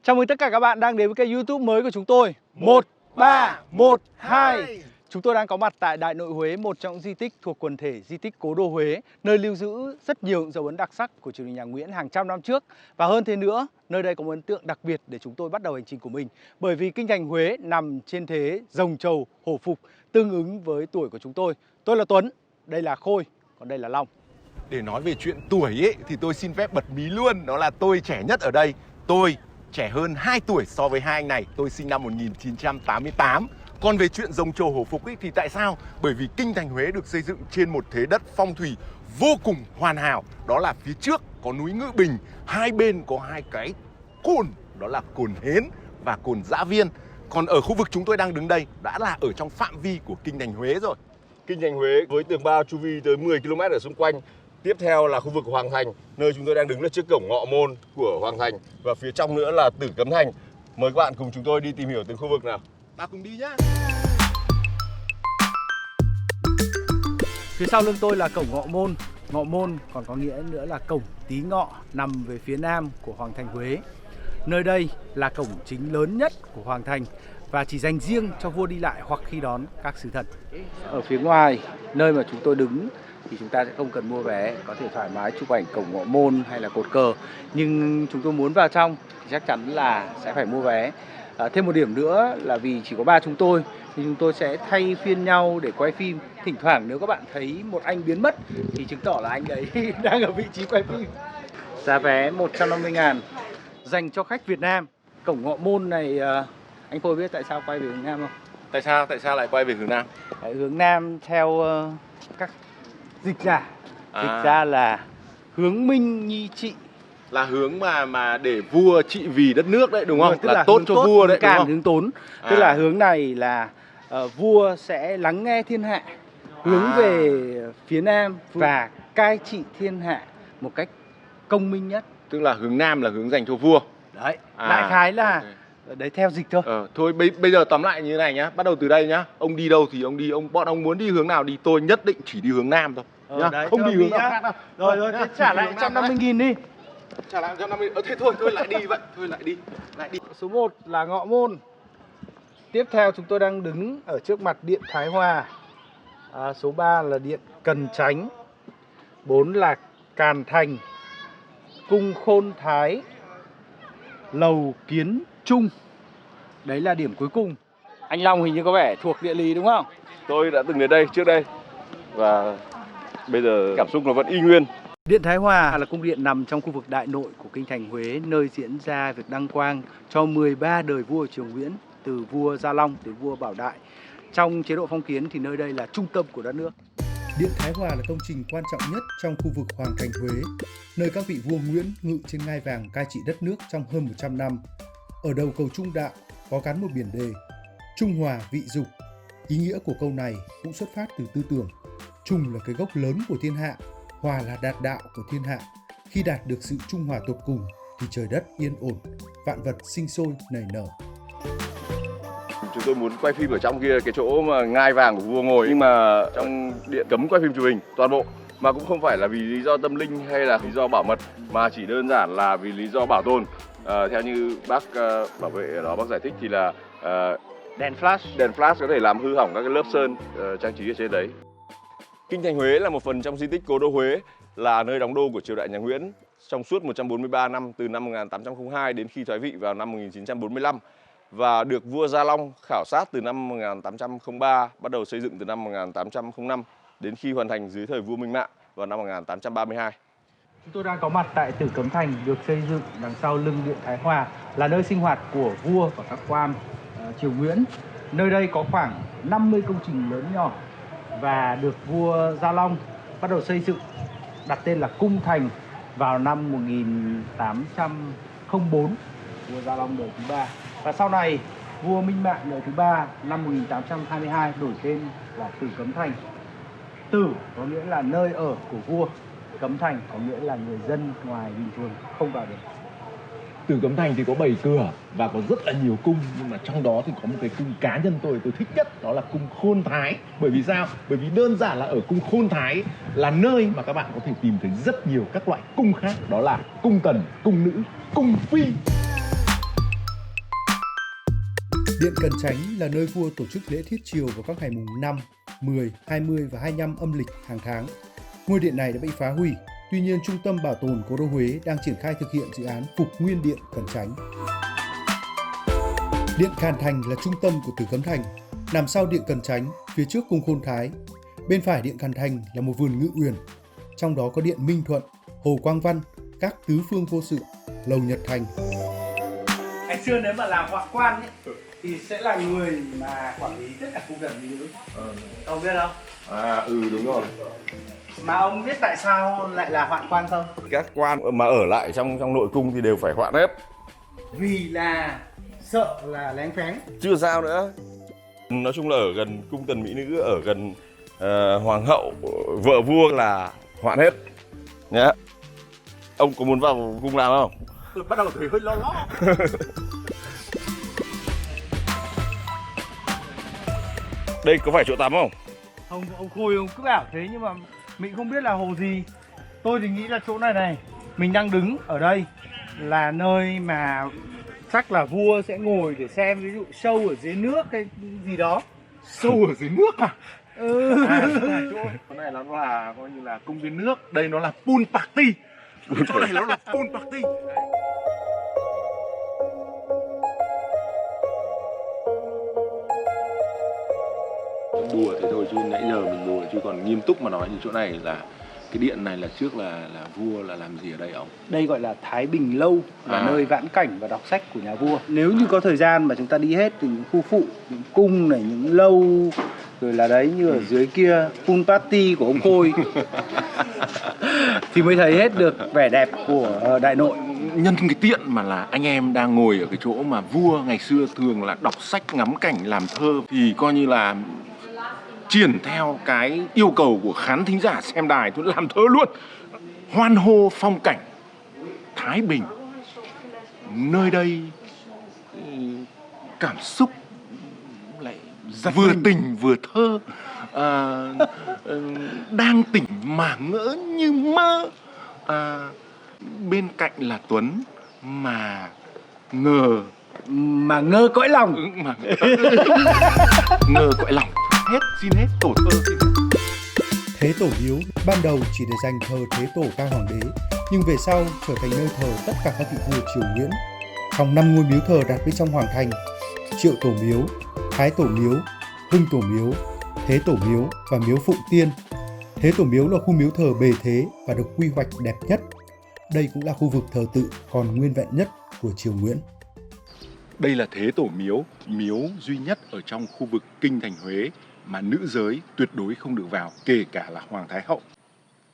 Chào mừng tất cả các bạn đang đến với kênh YouTube mới của chúng tôi 1312. Chúng tôi đang có mặt tại Đại Nội Huế, một trong những di tích thuộc quần thể di tích Cố đô Huế, nơi lưu giữ rất nhiều dấu ấn đặc sắc của triều đình nhà Nguyễn hàng trăm năm trước. Và hơn thế nữa, nơi đây có một ấn tượng đặc biệt để chúng tôi bắt đầu hành trình của mình. Bởi vì kinh thành Huế nằm trên thế rồng trầu hổ phục, tương ứng với tuổi của chúng tôi. Tôi là Tuấn, đây là Khôi, còn đây là Long. Để nói về chuyện tuổi ấy thì tôi xin phép bật mí luôn, đó là tôi trẻ nhất ở đây. Tôi trẻ hơn 2 tuổi so với hai anh này, tôi sinh năm 1988. Còn về chuyện rồng trầu hổ phục ấy thì tại sao? Bởi vì kinh thành Huế được xây dựng trên một thế đất phong thủy vô cùng hoàn hảo. Đó là phía trước có núi Ngự Bình, hai bên có hai cái cồn, đó là cồn Hến và cồn Dã Viên. Còn ở khu vực chúng tôi đang đứng đây đã là ở trong phạm vi của kinh thành Huế rồi. Kinh thành Huế với tường bao chu vi tới 10 km ở xung quanh. Tiếp theo là khu vực Hoàng Thành, nơi chúng tôi đang đứng là trước cổng ngọ môn của Hoàng Thành. Và phía trong nữa là Tử Cấm Thành. Mời các bạn cùng chúng tôi đi tìm hiểu từng khu vực nào. Ta cùng đi nhá. Phía sau lưng tôi là cổng Ngọ Môn. Ngọ Môn còn có nghĩa nữa là cổng Tí Ngọ, nằm về phía nam của Hoàng thành Huế. Nơi đây là cổng chính lớn nhất của Hoàng thành và chỉ dành riêng cho vua đi lại hoặc khi đón các sứ thần. Ở phía ngoài, nơi mà chúng tôi đứng thì chúng ta sẽ không cần mua vé, có thể thoải mái chụp ảnh cổng Ngọ Môn hay là cột cờ. Nhưng chúng tôi muốn vào trong thì chắc chắn là sẽ phải mua vé. Thêm một điểm nữa là vì chỉ có ba chúng tôi thì chúng tôi sẽ thay phiên nhau để quay phim. Thỉnh thoảng nếu các bạn thấy một anh biến mất thì chứng tỏ là anh đấy đang ở vị trí quay phim. Giá vé 150.000 dành cho khách Việt Nam. Cổng Ngọ Môn này anh Khôi biết tại sao quay về hướng Nam không? Tại sao lại quay về hướng Nam? Hướng Nam theo các dịch giả dịch ra là hướng minh nhi trị, Là hướng mà để vua trị vì đất nước đấy đúng không? Tức là tốt cho vua đấy đúng càn không? hướng tốn. Tức là hướng này là vua sẽ lắng nghe thiên hạ, hướng về phía Nam và cai trị thiên hạ một cách công minh nhất. Tức là hướng Nam là hướng dành cho vua. Đấy, đại khái là đấy theo dịch thôi. Thôi bây giờ tóm lại như thế này nhá, bắt đầu từ đây nhá. Ông đi đâu thì ông đi, bọn ông muốn đi hướng nào đi, tôi nhất định chỉ đi hướng Nam thôi. Nhá. Đấy, không đi hướng nào khác đâu. Rồi, thế trả lại 150.000 đi. Trả lại 150. Thế thôi lại đi vậy, lại đi. Số 1 là Ngọ Môn. Tiếp theo chúng tôi đang đứng ở trước mặt Điện Thái Hòa. Số 3 là Điện Cần Chánh. 4 là Càn Thành, Cung Khôn Thái, Lầu Kiến Trung. Đấy là điểm cuối cùng. Anh Long hình như có vẻ thuộc địa lý đúng không? Tôi đã từng đến đây trước đây và bây giờ cảm xúc nó vẫn y nguyên. Điện Thái Hòa là cung điện nằm trong khu vực Đại Nội của kinh thành Huế, nơi diễn ra việc đăng quang cho 13 đời vua triều Nguyễn, từ vua Gia Long đến vua Bảo Đại. Trong chế độ phong kiến thì nơi đây là trung tâm của đất nước. Điện Thái Hòa là công trình quan trọng nhất trong khu vực Hoàng thành Huế, nơi các vị vua Nguyễn ngự trên ngai vàng cai trị đất nước trong hơn 100 năm. Ở đầu cầu Trung Đạo có gắn một biển đề Trung Hòa vị dục. Ý nghĩa của câu này cũng xuất phát từ tư tưởng Trung là cái gốc lớn của thiên hạ, Hòa là đạt đạo của thiên hạ. Khi đạt được sự trung hòa tột cùng thì trời đất yên ổn, vạn vật sinh sôi nảy nở. Chúng tôi muốn quay phim ở trong kia, cái chỗ mà ngai vàng của vua ngồi, nhưng mà trong điện cấm quay phim chụp hình toàn bộ. Mà cũng không phải là vì lý do tâm linh hay là lý do bảo mật, mà chỉ đơn giản là vì lý do bảo tồn. Theo như bác bảo vệ ở đó bác giải thích thì là Đèn flash có thể làm hư hỏng các cái lớp sơn trang trí ở trên đấy. Kinh thành Huế là một phần trong di tích Cố đô Huế, là nơi đóng đô của triều đại nhà Nguyễn trong suốt 143 năm, từ năm 1802 đến khi thoái vị vào năm 1945, và được vua Gia Long khảo sát từ năm 1803, bắt đầu xây dựng từ năm 1805 đến khi hoàn thành dưới thời vua Minh Mạng vào năm 1832. Chúng tôi đang có mặt tại Tử Cấm Thành, được xây dựng đằng sau lưng Điện Thái Hòa, là nơi sinh hoạt của vua và các quan triều Nguyễn. Nơi đây có khoảng 50 công trình lớn nhỏ và được vua Gia Long bắt đầu xây dựng, đặt tên là Cung Thành vào năm 1804, vua Gia Long đời thứ 3. Và sau này vua Minh Mạng đời thứ 3 năm 1822 đổi tên là Tử Cấm Thành. Tử có nghĩa là nơi ở của vua, Cấm Thành có nghĩa là người dân ngoài bình thường không vào được. Tử Cấm Thành thì có 7 cửa và có rất là nhiều cung, nhưng mà trong đó thì có một cái cung cá nhân tôi thích nhất, đó là cung Khôn Thái. Bởi vì sao? Bởi vì đơn giản là ở cung Khôn Thái là nơi mà các bạn có thể tìm thấy rất nhiều các loại cung khác, đó là cung tần, cung nữ, cung phi. Điện Cần Chánh là nơi vua tổ chức lễ thiết triều vào các ngày mùng 5, 10, 20 và 25 âm lịch hàng tháng. Ngôi điện này đã bị phá hủy, tuy nhiên Trung tâm Bảo tồn Cố đô Huế đang triển khai thực hiện dự án phục nguyên Điện Cần Chánh. Điện Càn Thành là trung tâm của Tử Cấm Thành, nằm sau Điện Cần Chánh, phía trước cung Khôn Thái. Bên phải Điện Càn Thành là một vườn ngự uyển, trong đó có Điện Minh Thuận, Hồ Quang Văn, các tứ phương vô sự, lầu Nhật Thành. Ngày xưa nếu mà làm hoạn quan ấy, thì sẽ là người mà quản lý tất cả cung điện mỹ nữ. Ông biết không? Đúng rồi. Mà ông biết tại sao lại là hoạn quan không? Các quan mà ở lại trong nội cung thì đều phải hoạn hết. Vì là sợ là lén phén. Chưa sao nữa. Nói chung là ở gần cung tần mỹ nữ, ở gần hoàng hậu, vợ vua là hoạn hết nhé. Ông có muốn vào cung làm không? Tôi bắt đầu thấy hơi lo lo. Đây có phải chỗ tắm không? Ông Khôi ông cứ bảo thế nhưng mà mình không biết là hồ gì. Tôi thì nghĩ là chỗ này này, mình đang đứng ở đây là nơi mà chắc là vua sẽ ngồi để xem ví dụ show ở dưới nước hay gì đó. Sâu ở dưới nước à? Chỗ này nó là coi như là công viên nước, đây nó là pool party. Chỗ này nó là pool party. Đùa thế thôi chứ nãy giờ mình đùa, chứ còn nghiêm túc mà nói thì chỗ này là cái điện này là trước là vua là làm gì ở đây ông? Đây gọi là Thái Bình Lâu, là nơi vãn cảnh và đọc sách của nhà vua. Nếu như có thời gian mà chúng ta đi hết thì những khu phụ, những cung này, những lâu, rồi là đấy như ở dưới kia pool party của ông Khôi thì mới thấy hết được vẻ đẹp của Đại Nội. Nhân cái tiện mà là anh em đang ngồi ở cái chỗ mà vua ngày xưa thường là đọc sách, ngắm cảnh, làm thơ, thì coi như là triển theo cái yêu cầu của khán thính giả xem đài, tôi làm thơ luôn. Hoan hô phong cảnh Thái Bình, nơi đây cảm xúc lại vừa tình vừa thơ, đang tỉnh mà ngỡ như mơ. Bên cạnh là Tuấn mà ngơ cõi lòng. Ngơ cõi lòng. Xin hết tổ thơ xin hết. Thế Tổ Miếu ban đầu chỉ để dành thờ Thế Tổ Cao Hoàng đế, nhưng về sau trở thành nơi thờ tất cả các vị vua triều Nguyễn. Trong 5 ngôi miếu thờ đặt bên trong hoàng thành: Triệu Tổ Miếu, Thái Tổ Miếu, Hưng Tổ Miếu, Thế Tổ Miếu và Miếu Phụng Tiên. Thế Tổ Miếu là khu miếu thờ bề thế và được quy hoạch đẹp nhất. Đây cũng là khu vực thờ tự còn nguyên vẹn nhất của triều Nguyễn. Đây là Thế Tổ Miếu, miếu duy nhất ở trong khu vực kinh thành Huế mà nữ giới tuyệt đối không được vào, kể cả là Hoàng Thái Hậu.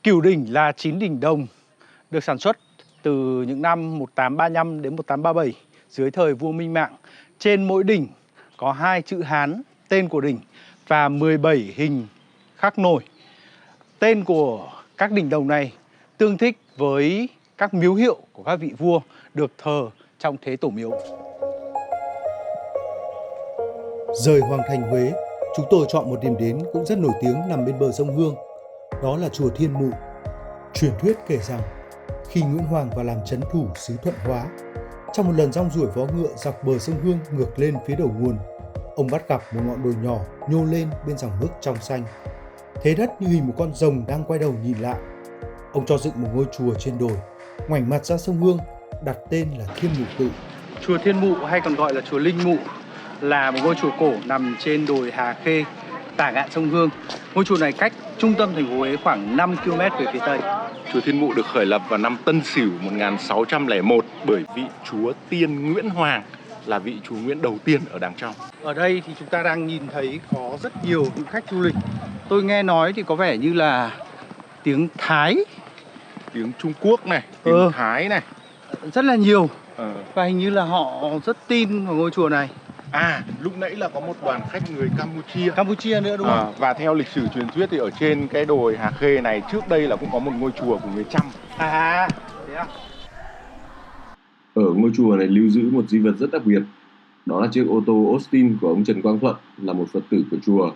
Cửu đỉnh là 9 đỉnh đồng, được sản xuất từ những năm 1835 đến 1837 dưới thời vua Minh Mạng. Trên mỗi đỉnh có 2 chữ Hán, tên của đỉnh, và 17 hình khắc nổi. Tên của các đỉnh đồng này tương thích với các miếu hiệu của các vị vua được thờ trong Thế Tổ Miếu. Rời Hoàng thành Huế, chúng tôi chọn một điểm đến cũng rất nổi tiếng nằm bên bờ sông Hương. Đó là chùa Thiên Mụ. Truyền thuyết kể rằng khi Nguyễn Hoàng vào làm trấn thủ xứ Thuận Hóa, trong một lần rong ruổi vó ngựa dọc bờ sông Hương ngược lên phía đầu nguồn, ông bắt gặp một ngọn đồi nhỏ nhô lên bên dòng nước trong xanh. Thế đất như hình một con rồng đang quay đầu nhìn lại. Ông cho dựng một ngôi chùa trên đồi, ngoảnh mặt ra sông Hương, đặt tên là Thiên Mụ Tự. Chùa Thiên Mụ hay còn gọi là chùa Linh Mụ là một ngôi chùa cổ nằm trên đồi Hà Khê, tả ngạn sông Hương. Ngôi chùa này cách trung tâm thành phố Huế khoảng 5 km về phía tây. Chùa Thiên Mụ được khởi lập vào năm Tân Sửu 1601 bởi vị chúa Tiên Nguyễn Hoàng, là vị chúa Nguyễn đầu tiên ở đàng trong. Ở đây thì chúng ta đang nhìn thấy có rất nhiều những khách du lịch. Tôi nghe nói thì có vẻ như là tiếng Thái, Tiếng Trung Quốc này, tiếng Thái này, rất là nhiều. Và hình như là họ rất tin vào ngôi chùa này. Lúc nãy là có một đoàn khách người Campuchia nữa đúng không? Và theo lịch sử truyền thuyết thì ở trên cái đồi Hà Khê này trước đây là cũng có một ngôi chùa của người Chăm. Thế à? Ở ngôi chùa này lưu giữ một di vật rất đặc biệt. Đó là chiếc ô tô Austin của ông Trần Quang Thuận, là một Phật tử của chùa.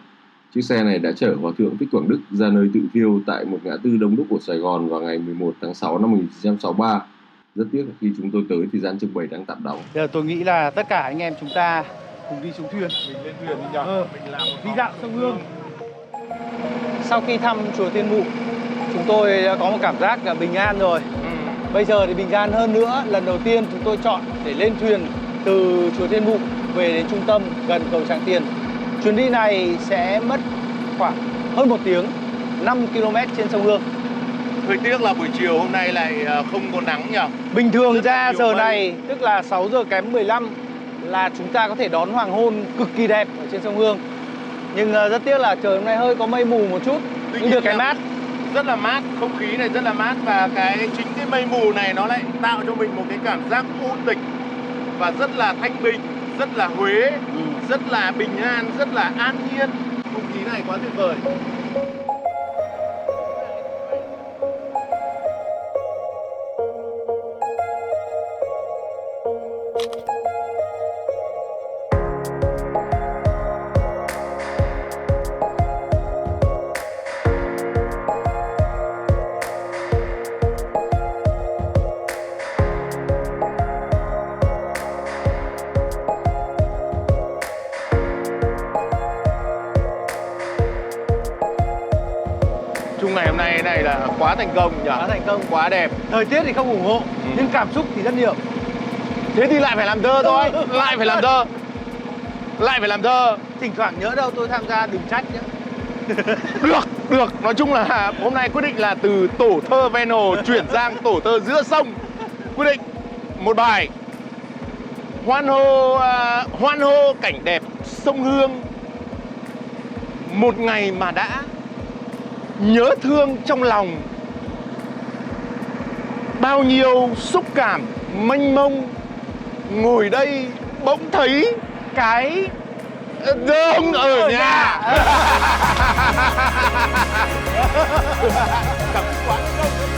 Chiếc xe này đã chở Hòa thượng Thích Quảng Đức ra nơi tự thiêu tại một ngã tư đông đúc của Sài Gòn vào ngày 11 tháng 6 năm 1963. Rất tiếc là khi chúng tôi tới thì gian trưng bày đang tạm đóng. Giờ tôi nghĩ là tất cả anh em chúng ta cùng đi xuống thuyền. Mình lên thuyền đi nhờ. Mình làm một Đi dạo sông Hương. Sau khi thăm chùa Thiên Mụ, chúng tôi đã có một cảm giác là bình an rồi. Bây giờ thì bình an hơn nữa. Lần đầu tiên chúng tôi chọn để lên thuyền từ chùa Thiên Mụ về đến trung tâm gần cầu Tràng Tiền. Chuyến đi này sẽ mất khoảng hơn 1 tiếng, 5 km trên sông Hương. Hơi tiếc là buổi chiều hôm nay lại không có nắng nhỉ? Bình thường Rất là ra nhiều giờ mây. này, tức là 6 giờ kém 15 là chúng ta có thể đón hoàng hôn cực kỳ đẹp ở trên sông Hương. Nhưng rất tiếc là trời hôm nay hơi có mây mù một chút, nhưng được cái mát. Rất là mát, không khí này rất là mát và chính cái mây mù này nó lại tạo cho mình một cái cảm giác u tịch và rất là thanh bình, rất là Huế, rất là bình an, rất là an nhiên. Không khí này quá tuyệt vời. Chung ngày hôm nay này là quá thành công nhỉ? Quá thành công. Quá đẹp. Thời tiết thì không ủng hộ, nhưng cảm xúc thì rất nhiều. Thế thì lại phải làm thơ thôi. Lại phải làm thơ. Lại phải làm thơ. Thỉnh thoảng nhớ đâu tôi tham gia đừng trách nhé. Được. Nói chung là hôm nay quyết định là từ tổ thơ ven hồ chuyển sang tổ thơ giữa sông. Quyết định một bài hoan hô cảnh đẹp sông Hương. Một ngày mà đã nhớ thương trong lòng, bao nhiêu xúc cảm mênh mông, ngồi đây bỗng thấy cái rơm ở nhà. Cảm xúc quá không?